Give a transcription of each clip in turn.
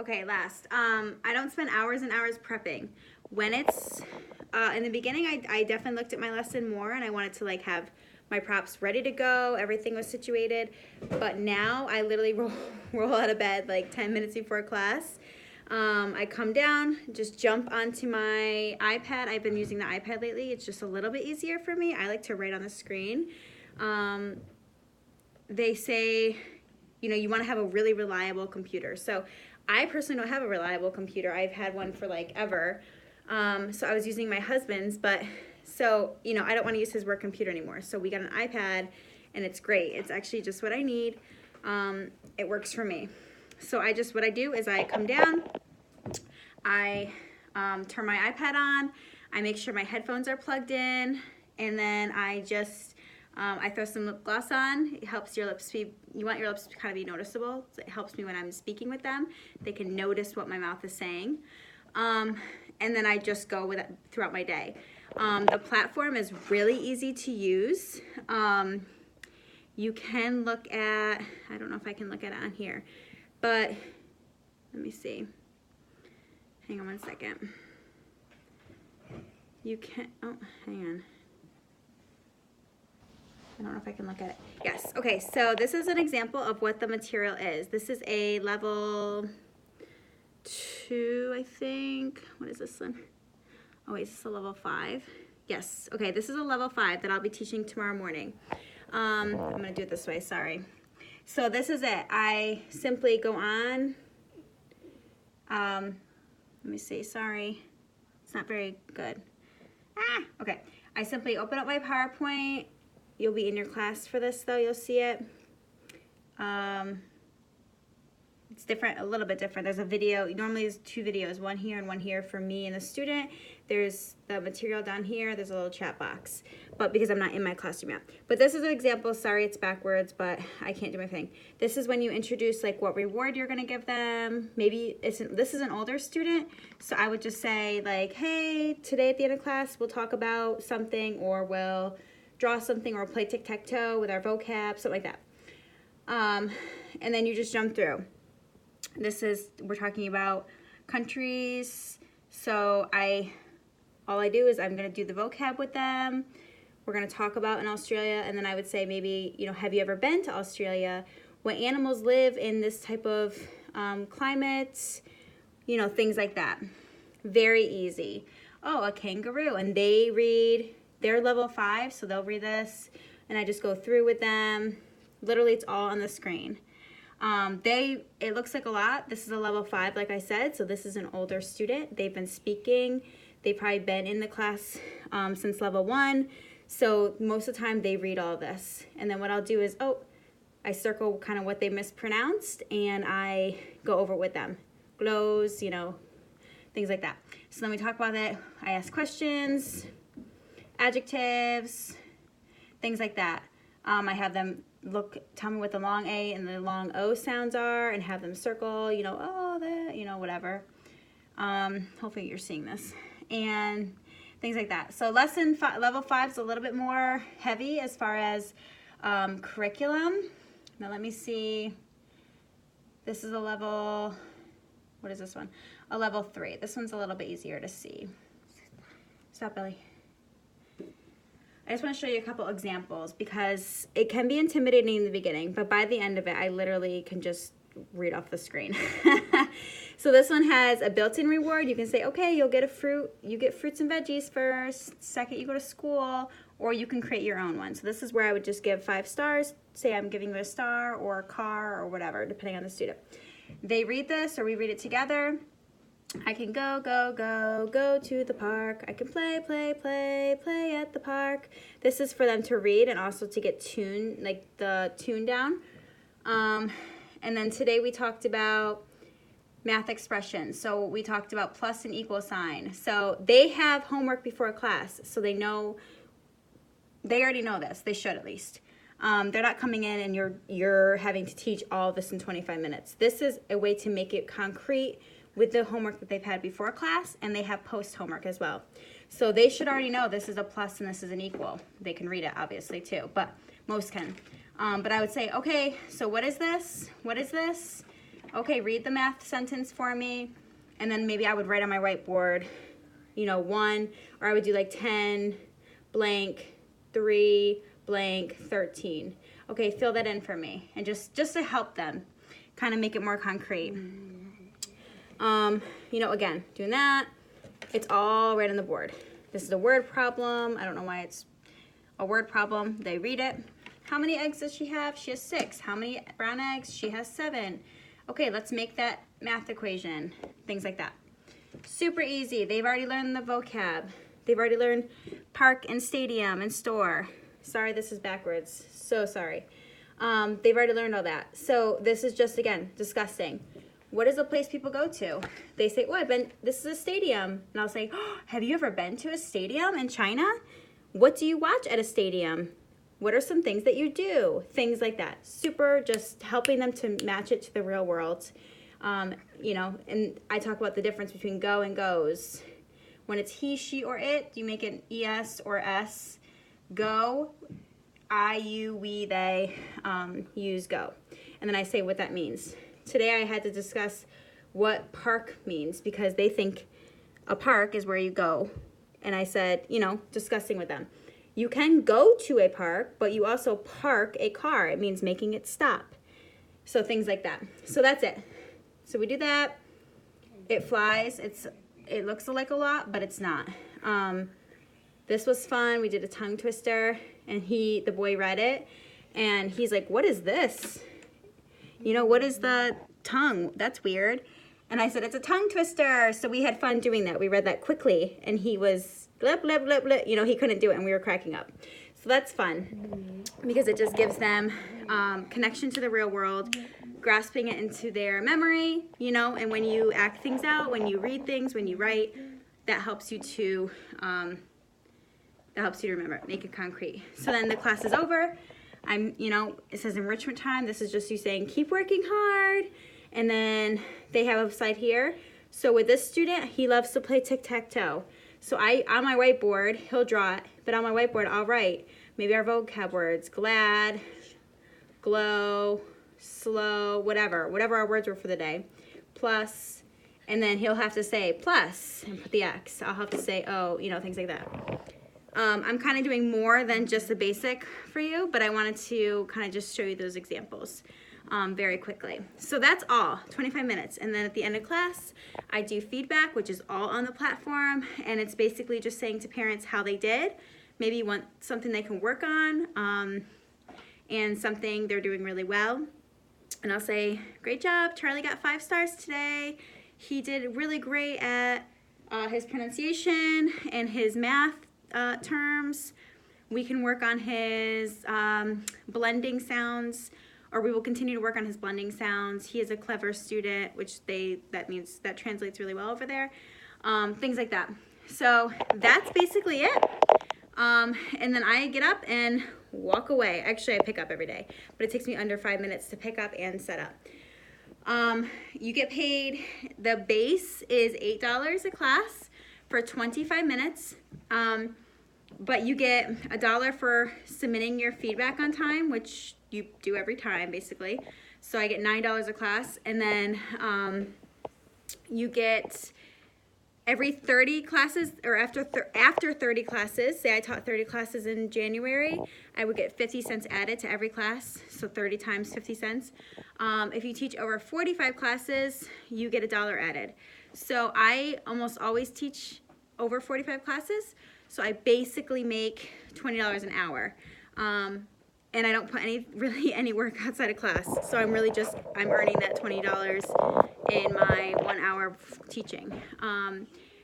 Okay, last. I don't spend hours and hours prepping. When it's, in the beginning, I definitely looked at my lesson more and I wanted to like have my props ready to go, everything was situated. But now I literally roll out of bed like 10 minutes before class. I come down, just jump onto my iPad. I've been using the iPad lately. It's just a little bit easier for me. I like to write on the screen. They say, you want to have a really reliable computer. So I personally don't have a reliable computer. I've had one for like ever. So I was using my husband's, but so, I don't want to use his work computer anymore. So we got an iPad and it's great. It's actually just what I need. It works for me. So what I do is I come down, I turn my iPad on, I make sure my headphones are plugged in, and then I throw some lip gloss on. It helps your lips you want your lips to kind of be noticeable. So it helps me when I'm speaking with them. They can notice what my mouth is saying. And then I just go with it throughout my day. The platform is really easy to use. You can look at, I don't know if I can look at it on here, but let me see. Hang on one second. You can, oh, hang on. I don't know if I can look at it. Yes, okay, so this is an example of what the material is. This is a level 2, I think. What is this one? Oh wait, is this a level 5? Yes, okay, this is a level 5 that I'll be teaching tomorrow morning. I'm gonna do it this way, sorry. So this is it. I simply go on, let me see, sorry. It's not very good. Okay, I simply open up my PowerPoint. You'll be in your class for this though, you'll see it. It's different, a little bit different. There's a video, normally there's 2 videos, one here and one here for me and the student. There's the material down here, there's a little chat box, but because I'm not in my classroom yet. But this is an example, sorry it's backwards, but I can't do my thing. This is when you introduce like what reward you're gonna give them. Maybe this is an older student, so I would just say like, hey, today at the end of class, we'll talk about something, or we'll draw something, or play tic-tac-toe with our vocab, something like that. And then you just jump through. We're talking about countries. So all I do is I'm gonna do the vocab with them. We're gonna talk about in Australia, and then I would say maybe, have you ever been to Australia? What animals live in this type of climate? Things like that. Very easy. Oh, a kangaroo, and they're level 5, so they'll read this, and I just go through with them. Literally, it's all on the screen. It looks like a lot. This is a level 5, like I said, so this is an older student. They've been speaking. They've probably been in the class since level 1, so most of the time they read all this. And then what I'll do is, I circle kind of what they mispronounced, and I go over with them. Glows, things like that. So then we talk about it. I ask questions, adjectives, things like that. I have them tell me what the long A and the long O sounds are, and have them circle, whatever. Hopefully you're seeing this, and things like that. So level 5 is a little bit more heavy as far as curriculum. Now let me see. This is a level, what is this one? A level 3. This one's a little bit easier to see. Stop, Ellie. I just want to show you a couple examples because it can be intimidating in the beginning, but by the end of it, I literally can just read off the screen. So this one has a built-in reward. You can say, okay, you'll get a fruit. You get fruits and veggies first. Second, you go to school, or you can create your own one. So this is where I would just give 5 stars. Say I'm giving you a star or a car or whatever, depending on the student. They read this, or we read it together. I can go to the park. I can play at the park. This is for them to read and also to get the tune down. And then today we talked about math expressions. So we talked about plus and equal sign. So they have homework before class, so they already know this. They should at least. They're not coming in and you're having to teach all of this in 25 minutes. This is a way to make it concrete with the homework that they've had before class, and they have post homework as well. So they should already know this is a plus and this is an equal. They can read it obviously too, but most can. But I would say, okay, so what is this? What is this? okay, read the math sentence for me. And then maybe I would write on my whiteboard, you know, 1, or I would do like 10, blank, 3, blank, 13. Okay, fill that in for me. And just to help them kind of make it more concrete. You know, again, doing that, it's all right on the board. This is a word problem. I don't know why it's a word problem. They read it. How many eggs does she have? She has 6. How many brown eggs? She has 7. Okay, let's make that math equation. Things like that. Super easy. They've already learned the vocab. They've already learned park and stadium and store. Sorry, this is backwards. So sorry. They've already learned all that. So this is just, again, discussing. What is a place people go to? They say, oh, this is a stadium. And I'll say, oh, have you ever been to a stadium in China? What do you watch at a stadium? What are some things that you do? Things like that. Super just helping them to match it to the real world. You know, and I talk about the difference between go and goes. When it's he, she, or it, you make it ES or S. Go, I, you, we, they, use go. And then I say what that means. Today I had to discuss what park means because they think a park is where you go. And I said, you know, discussing with them. You can go to a park, but you also park a car. It means making it stop. So things like that. So that's it. So we do that. It flies. It looks like a lot, but it's not. This was fun. We did a tongue twister, and the boy read it, and he's like, "What is this? You know, what is the tongue? That's weird." And I said, "It's a tongue twister." So we had fun doing that. We read that quickly, and he was blah, blah, blah, blah. You know, he couldn't do it, and we were cracking up. So that's fun because it just gives them connection to the real world, grasping it into their memory, you know, and when you act things out, when you read things, when you write, that helps you to remember, make it concrete. So then the class is over. You know, it says enrichment time. This is just you saying, keep working hard. And then they have a slide here. So with this student, he loves to play tic-tac-toe. So on my whiteboard, he'll draw it, but on my whiteboard, I'll write maybe our vocab words, glad, glow, slow, whatever our words were for the day, plus, and then he'll have to say plus and put the X. I'll have to say, oh, you know, things like that. I'm kind of doing more than just the basic for you, but I wanted to kind of just show you those examples very quickly. So that's all, 25 minutes. And then at the end of class, I do feedback, which is all on the platform. And it's basically just saying to parents how they did. Maybe you want something they can work on and something they're doing really well. And I'll say, great job, Charlie got 5 stars today. He did really great at his pronunciation and his math terms. We can work on his blending sounds, or we will continue to work on his blending sounds. He is a clever student, which that translates really well over there. Things like that. So that's basically it. And then I get up and walk away. Actually, I pick up every day, but it takes me under 5 minutes to pick up and set up. You get paid, the base is $8 a class for 25 minutes. But you get $1 for submitting your feedback on time, which you do every time, basically. So I get $9 a class, and then you get every 30 classes, or after 30 classes, say I taught 30 classes in January, I would get 50 cents added to every class, so 30 times 50 cents. If you teach over 45 classes, you get $1 added. So I almost always teach over 45 classes, so I basically make $20 an hour. And I don't put any work outside of class. So I'm earning that $20 in my 1 hour teaching.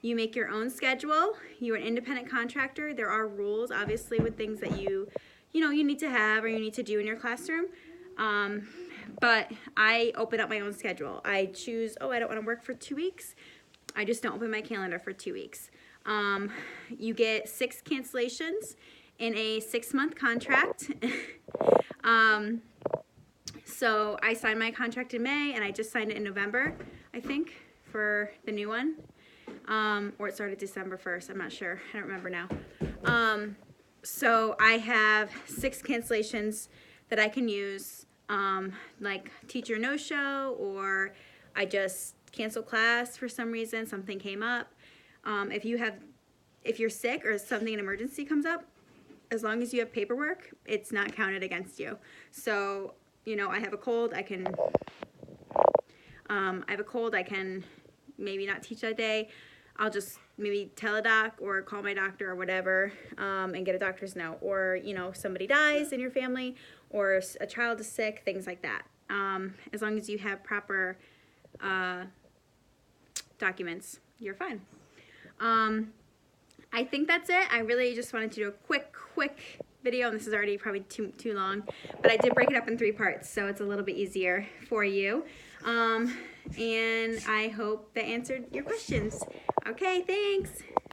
You make your own schedule. You're an independent contractor. There are rules, obviously, with things that you need to have or you need to do in your classroom. But I open up my own schedule. I choose, I don't want to work for 2 weeks. I just don't open my calendar for 2 weeks. You get 6 cancellations in a 6-month contract. So I signed my contract in May, and I just signed it in November, I think, for the new one. Or it started December 1st, I'm not sure, I don't remember now. So I have 6 cancellations that I can use like teacher no show, or I just canceled class for some reason, something came up. If you're sick or something, an emergency comes up, as long as you have paperwork, it's not counted against you. So, you know, I have a cold, I can maybe not teach that day. I'll just maybe tell a doc or call my doctor or whatever, and get a doctor's note. Or, you know, somebody dies in your family, or a child is sick, things like that. As long as you have proper documents, you're fine. I think that's it. I really just wanted to do a quick video, and this is already probably too long, but I did break it up in 3 parts, so it's a little bit easier for you. And I hope that answered your questions. Okay, thanks.